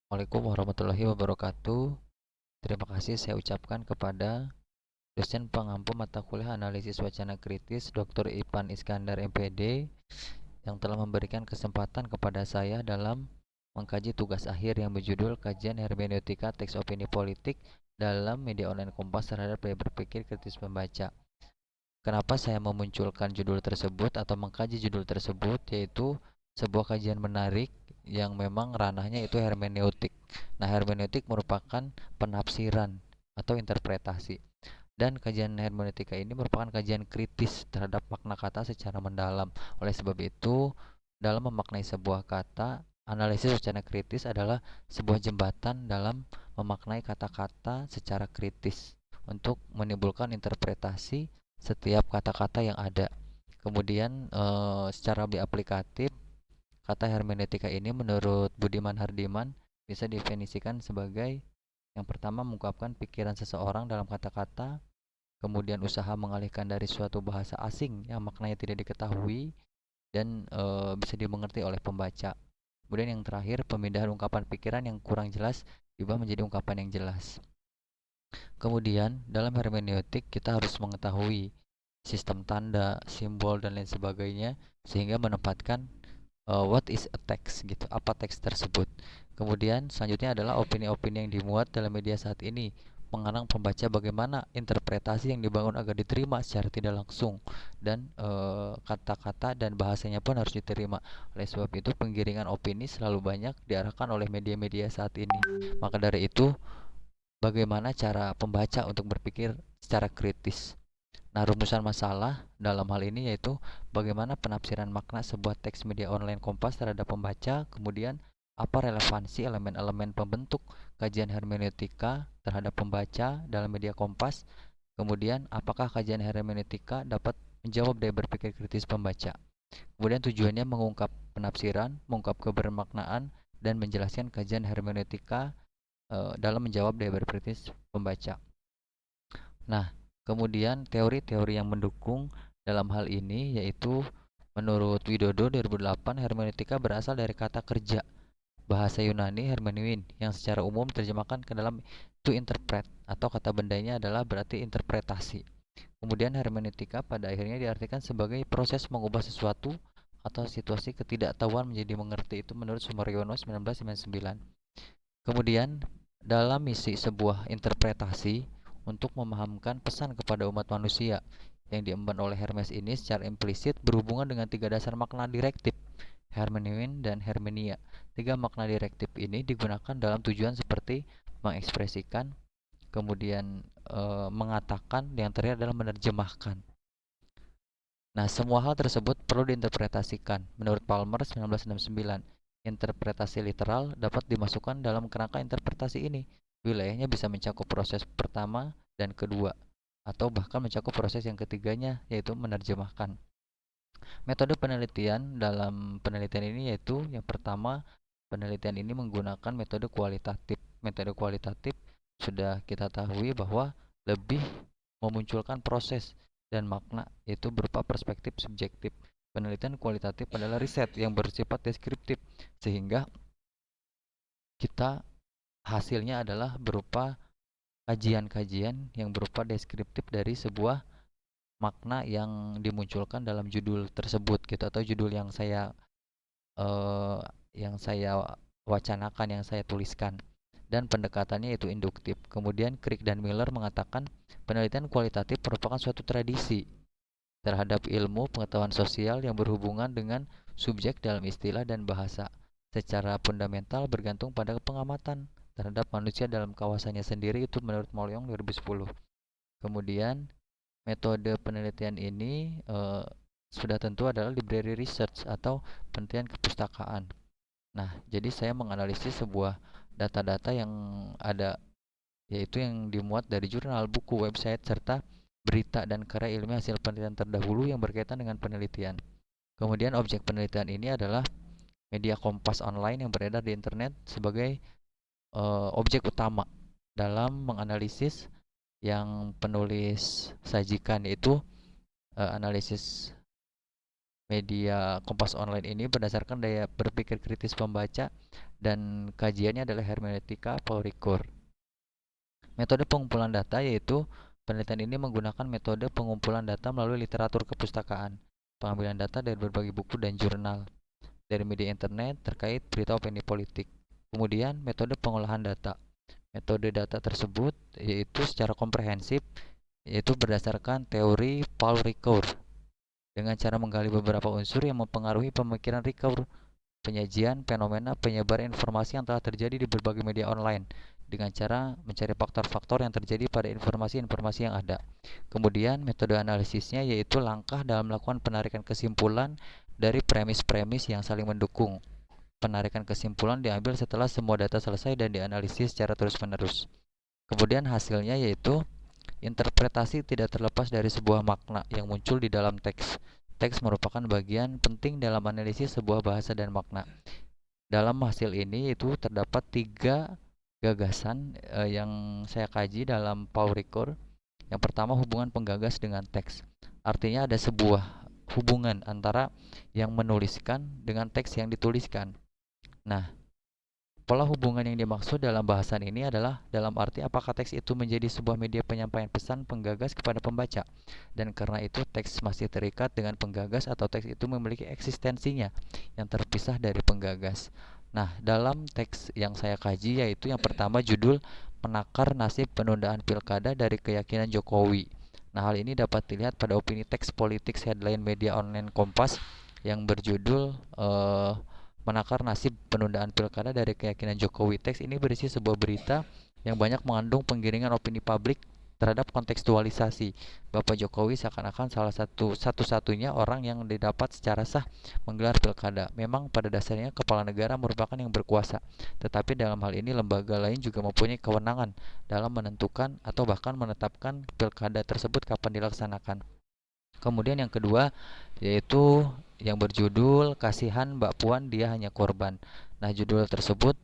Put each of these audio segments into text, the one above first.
Assalamualaikum warahmatullahi wabarakatuh. Terima kasih saya ucapkan kepada dosen pengampu mata kuliah analisis wacana kritis Dr. Ipan Iskandar MPD yang telah memberikan kesempatan kepada saya dalam mengkaji tugas akhir yang berjudul Kajian Hermeneutika Teks Opini Politik dalam Media Online Kompas terhadap Daya Berpikir Kritis Pembaca. Kenapa saya memunculkan judul tersebut atau mengkaji judul tersebut, yaitu sebuah kajian menarik yang memang ranahnya itu hermeneutik. Nah, hermeneutik merupakan penafsiran atau interpretasi. Dan kajian hermeneutika ini merupakan kajian kritis terhadap makna kata secara mendalam. Oleh sebab itu, dalam memaknai sebuah kata, analisis secara kritis adalah sebuah jembatan dalam memaknai kata-kata secara kritis untuk menimbulkan interpretasi setiap kata-kata yang ada. Kemudian secara lebih aplikatif, kata hermeneutika ini menurut Budiman Hardiman bisa definisikan sebagai yang pertama mengungkapkan pikiran seseorang dalam kata-kata, kemudian usaha mengalihkan dari suatu bahasa asing yang maknanya tidak diketahui dan bisa dimengerti oleh pembaca. Kemudian yang terakhir, pemindahan ungkapan pikiran yang kurang jelas diubah menjadi ungkapan yang jelas. Kemudian, dalam hermeneutik kita harus mengetahui sistem tanda, simbol dan lain sebagainya sehingga menempatkan what is a text gitu, apa teks tersebut. Kemudian selanjutnya adalah opini-opini yang dimuat dalam media saat ini, mengarang pembaca bagaimana interpretasi yang dibangun agar diterima secara tidak langsung dan kata-kata dan bahasanya pun harus diterima. Oleh sebab itu penggiringan opini selalu banyak diarahkan oleh media-media saat ini. Maka dari itu bagaimana cara pembaca untuk berpikir secara kritis. Nah, rumusan masalah dalam hal ini yaitu bagaimana penafsiran makna sebuah teks media online Kompas terhadap pembaca, kemudian apa relevansi elemen-elemen pembentuk kajian hermeneutika terhadap pembaca dalam media Kompas, kemudian apakah kajian hermeneutika dapat menjawab daya berpikir kritis pembaca. Kemudian tujuannya mengungkap penafsiran, mengungkap kebermaknaan, dan menjelaskan kajian hermeneutika dalam menjawab daya berpikir kritis pembaca. Nah, kemudian teori-teori yang mendukung dalam hal ini yaitu menurut Widodo 2008, hermeneutika berasal dari kata kerja bahasa Yunani hermeneuin yang secara umum terjemahkan ke dalam to interpret atau kata bendanya adalah berarti interpretasi. Kemudian hermeneutika pada akhirnya diartikan sebagai proses mengubah sesuatu atau situasi ketidaktahuan menjadi mengerti, itu menurut Sumaryono 1999. Kemudian, dalam misi sebuah interpretasi untuk memahamkan pesan kepada umat manusia yang diemban oleh Hermes ini secara implisit berhubungan dengan tiga dasar makna direktif, hermeneuin dan hermenia. Tiga makna direktif ini digunakan dalam tujuan seperti mengekspresikan, kemudian mengatakan, yang terakhir adalah menerjemahkan. Nah, semua hal tersebut perlu diinterpretasikan. Menurut Palmer 1969, interpretasi literal dapat dimasukkan dalam kerangka interpretasi ini. Wilayahnya bisa mencakup proses pertama dan kedua, atau bahkan mencakup proses yang ketiganya, yaitu menerjemahkan. Metode penelitian dalam penelitian ini yaitu yang pertama, penelitian ini menggunakan metode kualitatif. Metode kualitatif sudah kita tahui bahwa lebih memunculkan proses dan makna, yaitu berupa perspektif subjektif. Penelitian kualitatif adalah riset yang bersifat deskriptif, sehingga kita hasilnya adalah berupa kajian-kajian yang berupa deskriptif dari sebuah makna yang dimunculkan dalam judul tersebut gitu, atau judul eh, yang saya wacanakan, yang saya tuliskan. Dan pendekatannya itu induktif. Kemudian Crick dan Miller mengatakan penelitian kualitatif merupakan suatu tradisi terhadap ilmu pengetahuan sosial yang berhubungan dengan subjek dalam istilah dan bahasa. Secara fundamental bergantung pada pengamatan terhadap manusia dalam kawasannya sendiri, itu menurut Molyong 2010. Kemudian metode penelitian ini sudah tentu adalah library research atau penelitian kepustakaan. Nah, jadi saya menganalisis sebuah data-data yang ada, yaitu yang dimuat dari jurnal, buku, website, serta berita dan karya ilmiah hasil penelitian terdahulu yang berkaitan dengan penelitian. Kemudian objek penelitian ini adalah media Kompas online yang beredar di internet sebagai objek utama dalam menganalisis yang penulis sajikan, yaitu analisis media Kompas online ini berdasarkan daya berpikir kritis pembaca dan kajiannya adalah hermeneutika Paul Ricoeur. Metode pengumpulan data yaitu penelitian ini menggunakan metode pengumpulan data melalui literatur kepustakaan, pengambilan data dari berbagai buku dan jurnal, dari media internet terkait berita opini politik. Kemudian metode pengolahan data. Metode data tersebut yaitu secara komprehensif yaitu berdasarkan teori Paul Ricoeur dengan cara menggali beberapa unsur yang mempengaruhi pemikiran Ricoeur, penyajian fenomena penyebaran informasi yang telah terjadi di berbagai media online dengan cara mencari faktor-faktor yang terjadi pada informasi-informasi yang ada. Kemudian metode analisisnya yaitu langkah dalam melakukan penarikan kesimpulan dari premis-premis yang saling mendukung. Penarikan kesimpulan diambil setelah semua data selesai dan dianalisis secara terus-menerus. Kemudian hasilnya yaitu interpretasi tidak terlepas dari sebuah makna yang muncul di dalam teks. Teks merupakan bagian penting dalam analisis sebuah bahasa dan makna. Dalam hasil ini itu terdapat 3 gagasan yang saya kaji dalam Paul Ricoeur. Yang pertama, hubungan penggagas dengan teks. Artinya ada sebuah hubungan antara yang menuliskan dengan teks yang dituliskan. Nah, pola hubungan yang dimaksud dalam bahasan ini adalah dalam arti apakah teks itu menjadi sebuah media penyampaian pesan penggagas kepada pembaca, dan karena itu teks masih terikat dengan penggagas atau teks itu memiliki eksistensinya yang terpisah dari penggagas. Nah, dalam teks yang saya kaji yaitu yang pertama judul Menakar Nasib Penundaan Pilkada dari Keyakinan Jokowi. Nah, hal ini dapat dilihat pada opini teks politik headline media online Kompas yang berjudul Menakar Nasib Penundaan Pilkada dari Keyakinan Jokowi. Teks ini berisi sebuah berita yang banyak mengandung penggiringan opini publik terhadap kontekstualisasi. Bapak Jokowi seakan-akan salah satu-satunya orang yang didapat secara sah menggelar pilkada. Memang pada dasarnya kepala negara merupakan yang berkuasa, tetapi dalam hal ini lembaga lain juga mempunyai kewenangan dalam menentukan atau bahkan menetapkan pilkada tersebut kapan dilaksanakan. Kemudian yang kedua yaitu yang berjudul Kasihan Mbak Puan Dia Hanya Korban. Nah, judul tersebut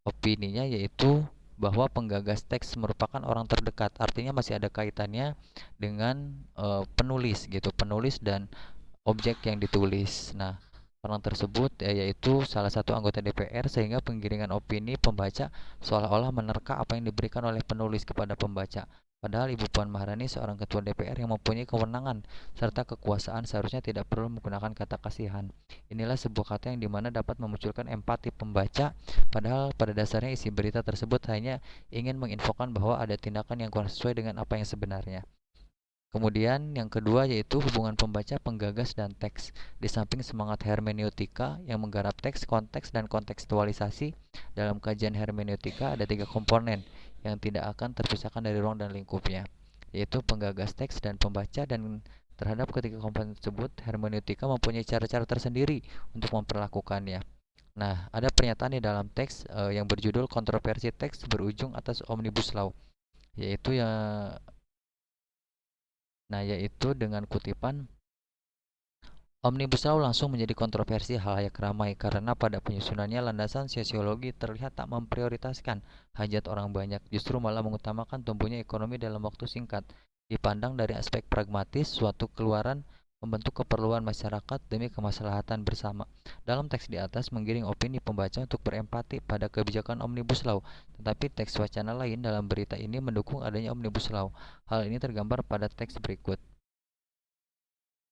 opininya yaitu bahwa penggagas teks merupakan orang terdekat. Artinya masih ada kaitannya dengan penulis gitu, penulis dan objek yang ditulis. Nah, orang tersebut yaitu salah satu anggota DPR sehingga penggiringan opini pembaca seolah-olah menerka apa yang diberikan oleh penulis kepada pembaca. Padahal Ibu Puan Maharani seorang ketua DPR yang mempunyai kewenangan serta kekuasaan seharusnya tidak perlu menggunakan kata kasihan. Inilah sebuah kata yang dimana dapat memunculkan empati pembaca, padahal pada dasarnya isi berita tersebut hanya ingin menginfokan bahwa ada tindakan yang kurang sesuai dengan apa yang sebenarnya. Kemudian yang kedua yaitu hubungan pembaca, penggagas, dan teks. Di samping semangat hermeneutika yang menggarap teks, konteks, dan kontekstualisasi, dalam kajian hermeneutika ada 3 komponen yang tidak akan terpisahkan dari ruang dan lingkupnya, yaitu penggagas teks dan pembaca, dan terhadap ketiga komponen tersebut, hermeneutika mempunyai cara-cara tersendiri untuk memperlakukannya. Nah, ada pernyataan di dalam teks yang berjudul kontroversi teks berujung atas Omnibus Law, yaitu yaitu dengan kutipan Omnibus Law langsung menjadi kontroversi halayak ramai karena pada penyusunannya landasan sosiologi terlihat tak memprioritaskan hajat orang banyak, justru malah mengutamakan tumbuhnya ekonomi dalam waktu singkat. Dipandang dari aspek pragmatis, suatu keluaran membentuk keperluan masyarakat demi kemaslahatan bersama. Dalam teks di atas menggiring opini pembaca untuk berempati pada kebijakan Omnibus Law, tetapi teks wacana lain dalam berita ini mendukung adanya Omnibus Law. Hal ini tergambar pada teks berikut.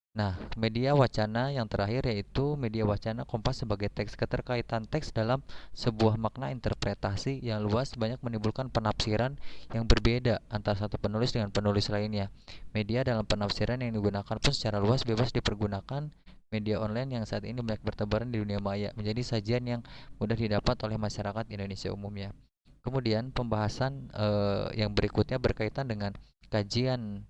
Nah, media wacana yang terakhir yaitu media wacana Kompas sebagai teks. Keterkaitan teks dalam sebuah makna interpretasi yang luas banyak menimbulkan penafsiran yang berbeda antara satu penulis dengan penulis lainnya. Media dalam penafsiran yang digunakan pun secara luas bebas dipergunakan. Media online yang saat ini banyak bertebaran di dunia maya menjadi sajian yang mudah didapat oleh masyarakat Indonesia umumnya. Kemudian pembahasan yang berikutnya berkaitan dengan kajian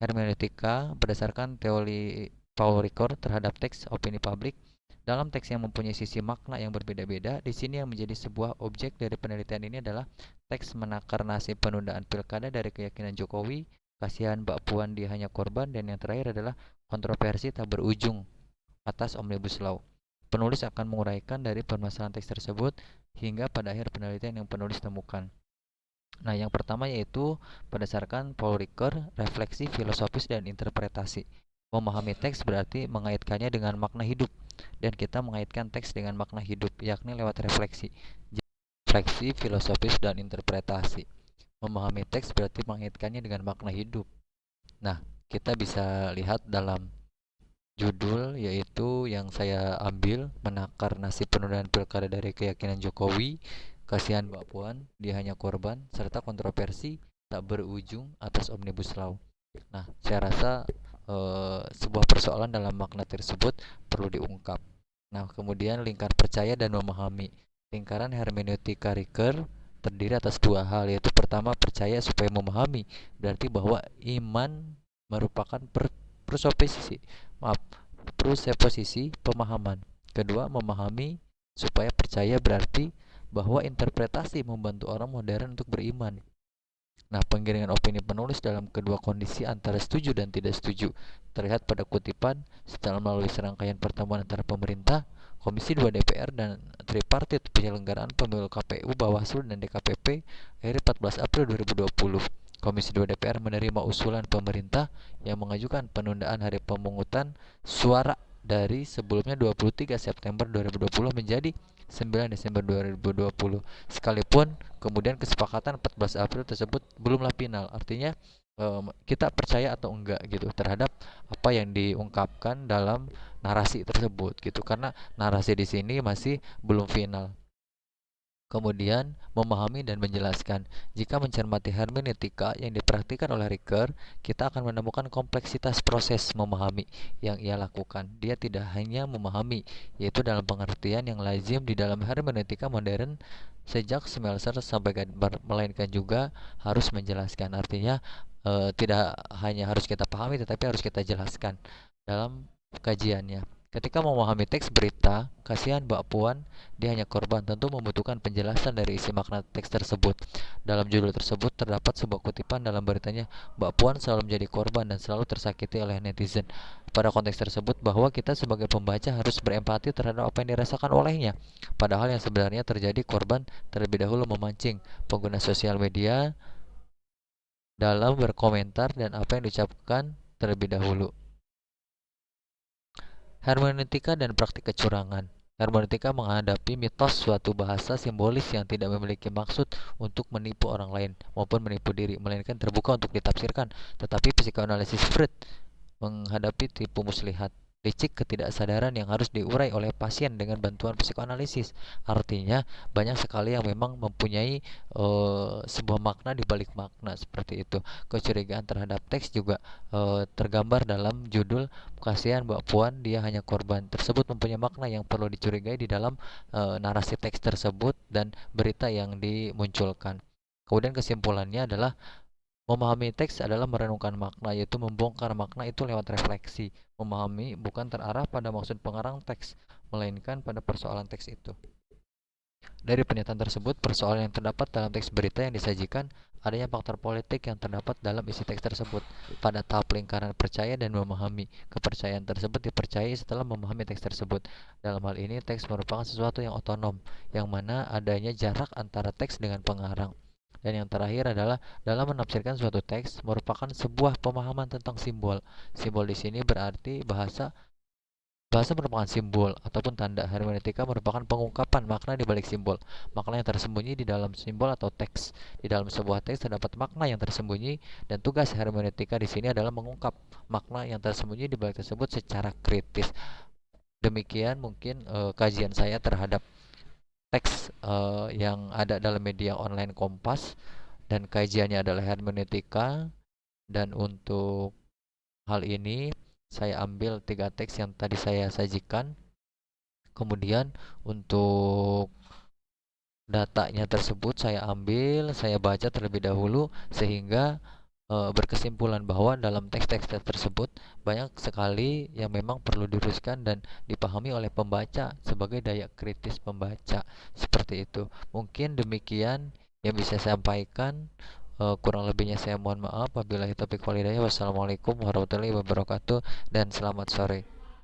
hermeneutika berdasarkan teori Paul Ricoeur terhadap teks opini publik. Dalam teks yang mempunyai sisi makna yang berbeda-beda, di sini yang menjadi sebuah objek dari penelitian ini adalah teks menakar nasib penundaan pilkada dari keyakinan Jokowi, kasihan Mbak Puan Dia Hanya Korban, dan yang terakhir adalah kontroversi tak berujung atas Omnibus Law. Penulis akan menguraikan dari permasalahan teks tersebut hingga pada akhir penelitian yang penulis temukan. Nah, yang pertama yaitu berdasarkan Paul Ricoeur, refleksi filosofis dan interpretasi. Memahami teks berarti mengaitkannya dengan makna hidup, dan kita mengaitkan teks dengan makna hidup, yakni lewat refleksi. Refleksi, filosofis, dan interpretasi. Memahami teks berarti mengaitkannya dengan makna hidup. Nah, kita bisa lihat dalam judul yaitu yang saya ambil, menakar nasib penundaan pilkada dari keyakinan Jokowi, kasihan Mbak Puan, dia hanya korban, serta kontroversi tak berujung atas Omnibus Law. Nah, saya rasa sebuah persoalan dalam makna tersebut perlu diungkap. Nah, kemudian lingkar percaya dan memahami. Lingkaran hermeneutika Ricoeur terdiri atas dua hal, yaitu pertama percaya supaya memahami, berarti bahwa iman merupakan presupposisi, maaf, presupposisi pemahaman. Kedua, memahami supaya percaya berarti bahwa interpretasi membantu orang modern untuk beriman. Nah, penggiringan opini penulis dalam kedua kondisi antara setuju dan tidak setuju terlihat pada kutipan setelah melalui serangkaian pertemuan antara pemerintah, Komisi 2 DPR, dan tripartit penyelenggaraan pemilu KPU, Bawaslu, dan DKPP akhir 14 April 2020. Komisi 2 DPR menerima usulan pemerintah yang mengajukan penundaan hari pemungutan suara dari sebelumnya 23 September 2020 menjadi 9 Desember 2020. Sekalipun kemudian kesepakatan 14 April tersebut belumlah final. Artinya kita percaya atau enggak gitu terhadap apa yang diungkapkan dalam narasi tersebut gitu. Karena narasi di sini masih belum final. Kemudian, memahami dan menjelaskan. Jika mencermati hermeneutika yang diperhatikan oleh Ricoeur, kita akan menemukan kompleksitas proses memahami yang ia lakukan. Dia tidak hanya memahami, yaitu dalam pengertian yang lazim di dalam hermeneutika modern sejak Smelser sampai Gadbar, melainkan juga harus menjelaskan. Artinya, tidak hanya harus kita pahami, tetapi harus kita jelaskan dalam kajiannya. Ketika memahami teks berita, kasihan Mbak Puan, dia hanya korban, tentu membutuhkan penjelasan dari isi makna teks tersebut. Dalam judul tersebut terdapat sebuah kutipan dalam beritanya, Mbak Puan selalu menjadi korban dan selalu tersakiti oleh netizen. Pada konteks tersebut, bahwa kita sebagai pembaca harus berempati terhadap apa yang dirasakan olehnya. Padahal yang sebenarnya terjadi, korban terlebih dahulu memancing pengguna sosial media dalam berkomentar dan apa yang diucapkan terlebih dahulu. Hermeneutika dan praktik kecurangan. Hermeneutika menghadapi mitos suatu bahasa simbolis yang tidak memiliki maksud untuk menipu orang lain maupun menipu diri, melainkan terbuka untuk ditafsirkan. Tetapi psikoanalisis Freud menghadapi tipu muslihat, licik ketidaksadaran yang harus diurai oleh pasien dengan bantuan psikoanalisis. Artinya banyak sekali yang memang mempunyai sebuah makna di balik makna seperti itu. Kecurigaan terhadap teks juga tergambar dalam judul kasihan Mbak Puan, dia hanya korban. Tersebut mempunyai makna yang perlu dicurigai di dalam narasi teks tersebut dan berita yang dimunculkan. Kemudian kesimpulannya adalah memahami teks adalah merenungkan makna, yaitu membongkar makna itu lewat refleksi. Memahami bukan terarah pada maksud pengarang teks, melainkan pada persoalan teks itu. Dari pernyataan tersebut, persoalan yang terdapat dalam teks berita yang disajikan adanya faktor politik yang terdapat dalam isi teks tersebut. Pada tahap lingkaran percaya dan memahami, kepercayaan tersebut dipercayai setelah memahami teks tersebut. Dalam hal ini, teks merupakan sesuatu yang otonom, yang mana adanya jarak antara teks dengan pengarang. Dan yang terakhir adalah dalam menafsirkan suatu teks merupakan sebuah pemahaman tentang simbol. Simbol di sini berarti bahasa. Bahasa merupakan simbol ataupun tanda. Hermeneutika merupakan pengungkapan makna di balik simbol. Makna yang tersembunyi di dalam simbol atau teks. Di dalam sebuah teks terdapat makna yang tersembunyi, dan tugas hermeneutika di sini adalah mengungkap makna yang tersembunyi di balik tersebut secara kritis. Demikian mungkin kajian saya terhadap teks yang ada dalam media online Kompas, dan kajiannya adalah hermeneutika. Dan untuk hal ini saya ambil 3 teks yang tadi saya sajikan. Kemudian untuk datanya tersebut saya ambil, saya baca terlebih dahulu sehingga berkesimpulan bahwa dalam teks-teks tersebut banyak sekali yang memang perlu diluruskan dan dipahami oleh pembaca sebagai daya kritis pembaca. Seperti itu. Mungkin demikian yang bisa saya sampaikan. Kurang lebihnya saya mohon maaf. Wabillahi taufiq wal hidayah. Wassalamualaikum warahmatullahi wabarakatuh dan selamat sore.